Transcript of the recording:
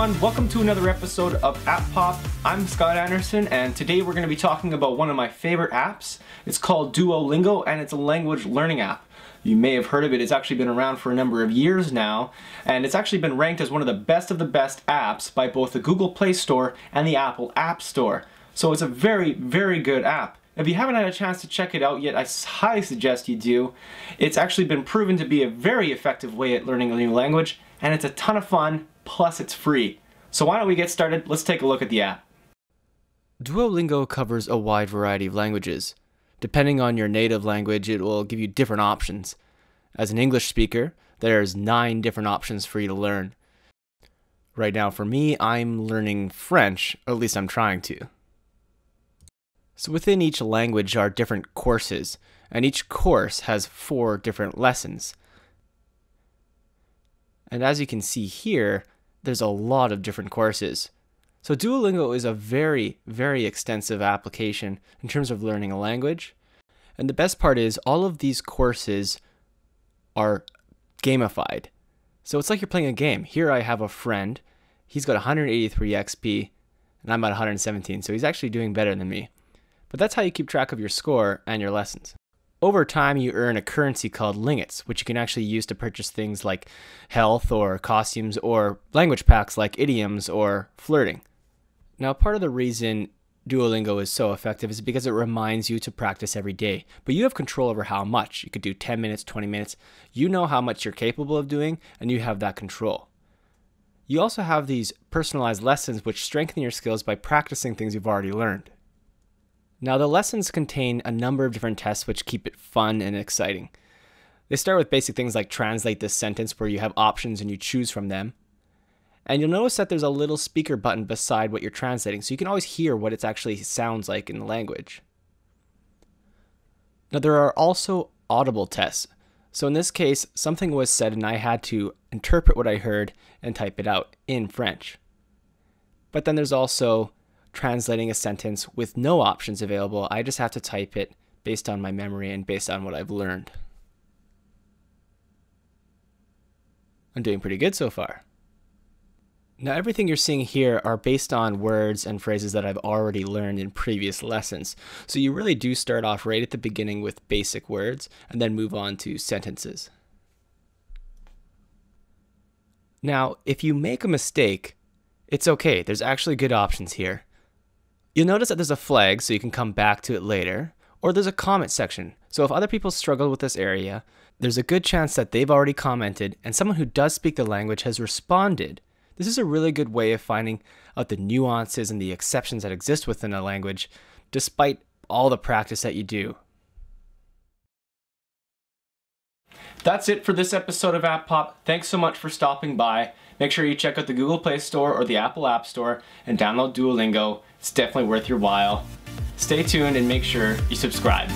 everyone, welcome to another episode of App Pop. I'm Scott Anderson, and today we're going to be talking about one of my favorite apps. It's called Duolingo, and it's a language learning app. You may have heard of it. It's actually been around for a number of years now, and it's actually been ranked as one of the best apps by both the Google Play Store and the Apple App Store. So it's a very, very good app. If you haven't had a chance to check it out yet, I highly suggest you do. It's actually been proven to be a very effective way at learning a new language, and it's a ton of fun, plus it's free. So why don't we get started? Let's take a look at the app. Duolingo covers a wide variety of languages. Depending on your native language, it will give you different options. As an English speaker, there's 9 different options for you to learn. Right now for me, I'm learning French, or at least I'm trying to. So within each language are different courses, and each course has 4 different lessons. And as you can see here, there's a lot of different courses. So Duolingo is a very, very extensive application in terms of learning a language. And the best part is all of these courses are gamified. So it's like you're playing a game. Here I have a friend. He's got 183 XP, and I'm at 117, so he's actually doing better than me. But that's how you keep track of your score and your lessons. Over time, you earn a currency called lingets, which you can actually use to purchase things like health or costumes or language packs like idioms or flirting. Now, part of the reason Duolingo is so effective is because it reminds you to practice every day, but you have control over how much. You could do 10 minutes, 20 minutes. You know how much you're capable of doing, and you have that control. You also have these personalized lessons which strengthen your skills by practicing things you've already learned. Now, the lessons contain a number of different tests which keep it fun and exciting. They start with basic things like translate this sentence, where you have options and you choose from them. And you'll notice that there's a little speaker button beside what you're translating, so you can always hear what it actually sounds like in the language. Now, there are also audible tests. So in this case, something was said and I had to interpret what I heard and type it out in French. But then there's also translating a sentence with no options available. I just have to type it based on my memory and based on what I've learned. I'm doing pretty good so far. Now, everything you're seeing here are based on words and phrases that I've already learned in previous lessons. So you really do start off right at the beginning with basic words and then move on to sentences. Now, if you make a mistake, it's okay. There's actually good options here. You'll notice that there's a flag, so you can come back to it later, or there's a comment section. So if other people struggle with this area, there's a good chance that they've already commented and someone who does speak the language has responded. This is a really good way of finding out the nuances and the exceptions that exist within a language, despite all the practice that you do. That's it for this episode of App Pop. Thanks so much for stopping by. Make sure you check out the Google Play Store or the Apple App Store and download Duolingo. It's definitely worth your while. Stay tuned and make sure you subscribe.